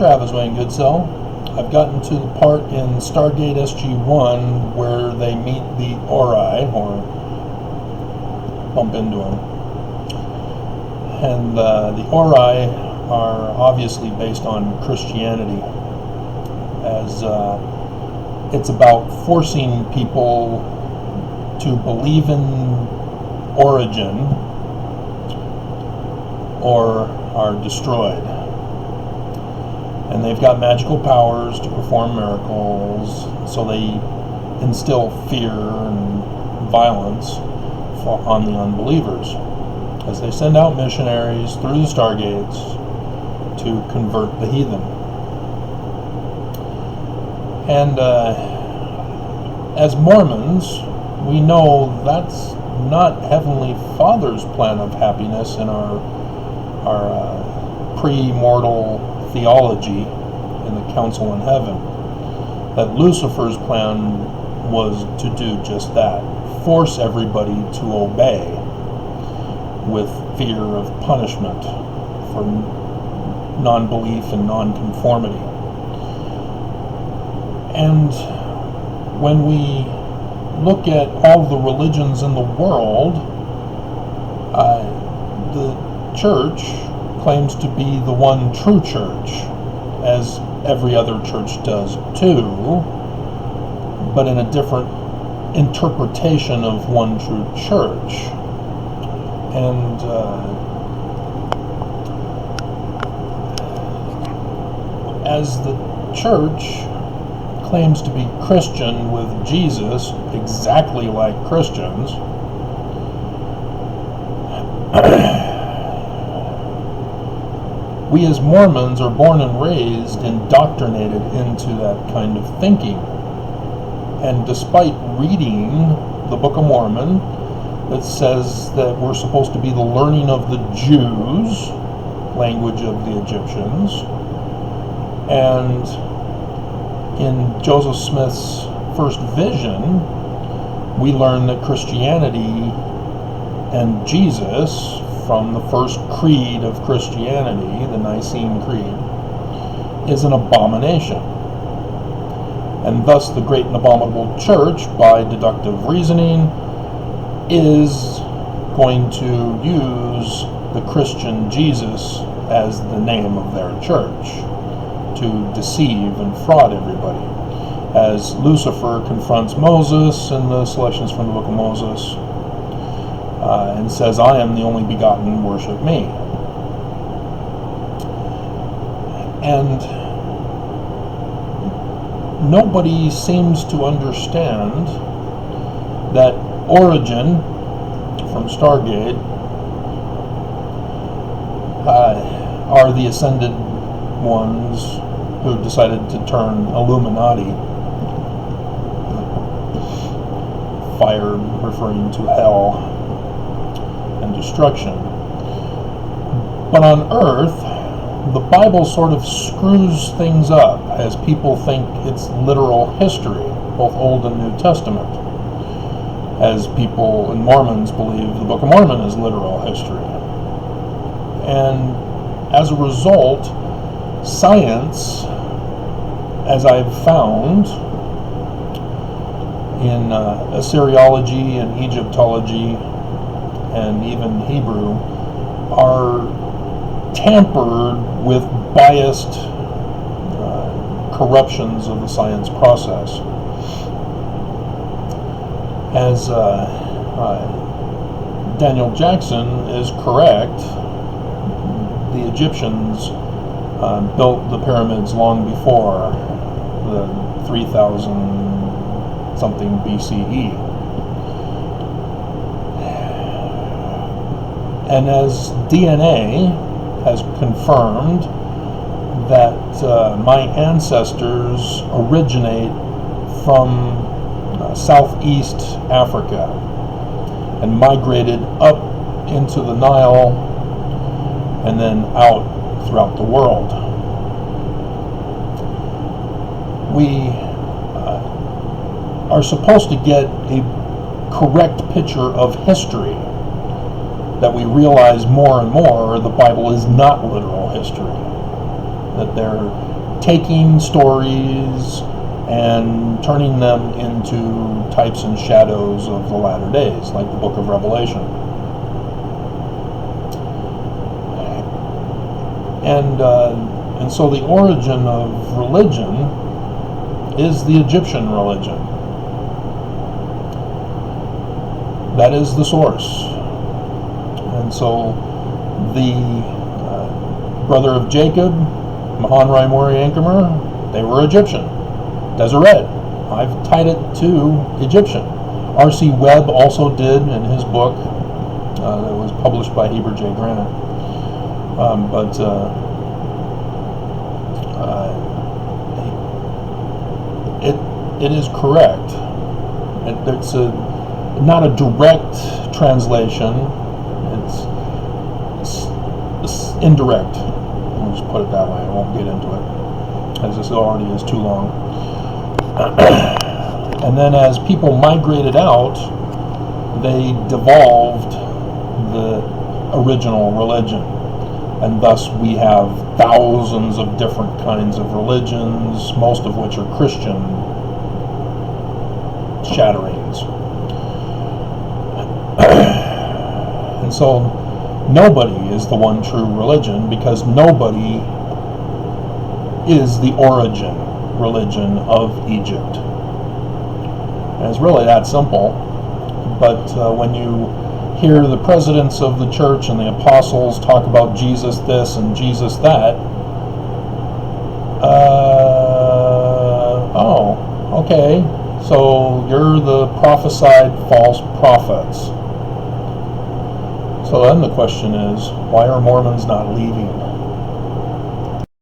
Travis Wayne Goodsell. I've gotten to the part in Stargate SG-1 where they meet the Ori, or bump into them. And the Ori are obviously based on Christianity, as it's about forcing people to believe in origin or are destroyed. And they've got magical powers to perform miracles, so they instill fear and violence on the unbelievers as they send out missionaries through the Stargates to convert the heathen. And as Mormons, we know that's not Heavenly Father's plan of happiness in our pre-mortal theology in the council in heaven. That Lucifer's plan was to do just that, force everybody to obey with fear of punishment for non-belief and non-conformity. And when we look at all the religions in the world, the church claims to be the one true church, as every other church does too, but in a different interpretation of one true church. And as the church claims to be Christian with Jesus, exactly like Christians, we as Mormons are born and raised, indoctrinated into that kind of thinking. And despite reading the Book of Mormon that says that we're supposed to be the learning of the Jews, language of the Egyptians, and in Joseph Smith's first vision, we learn that Christianity and Jesus, from the first creed of Christianity, the Nicene Creed, is an abomination. And thus the great and abominable church, by deductive reasoning, is going to use the Christian Jesus as the name of their church to deceive and fraud everybody. As Lucifer confronts Moses in the selections from the Book of Moses, and says, "I am the only begotten, worship me." And nobody seems to understand that Origin from Stargate are the ascended ones who decided to turn Illuminati, fire referring to hell and destruction. But on Earth, the Bible sort of screws things up as people think it's literal history, both Old and New Testament, as people and Mormons believe the Book of Mormon is literal history. And as a result, science, as I've found in Assyriology and Egyptology and even Hebrew, are tampered with biased corruptions of the science process. As Daniel Jackson is correct, the Egyptians built the pyramids long before the 3000 something BCE. And as DNA has confirmed that my ancestors originate from southeast Africa and migrated up into the Nile and then out throughout the world. We are supposed to get a correct picture of history, that we realize more and more the Bible is not literal history, that there taking stories and turning them into types and shadows of the latter days, like the book of Revelation. And so the origin of religion is the Egyptian religion. That is the source. And so the brother of Jacob, Mahan Raimori Ankamer, they were Egyptian. Deseret, I've tied it to Egyptian. R.C. Webb also did in his book that was published by Heber J. Grant. It is correct. It's not a direct translation. It's indirect. I'll just put it that way. I won't get into it, as this already is too long. And then as people migrated out, they devolved the original religion. And thus we have thousands of different kinds of religions, most of which are Christian shatterings. And so nobody is the one true religion, because nobody is the origin religion of Egypt. And it's really that simple. But when you hear the presidents of the church and the apostles talk about Jesus this and Jesus that, oh, okay, so you're the prophesied false prophets. So then the question is, why are Mormons not leaving?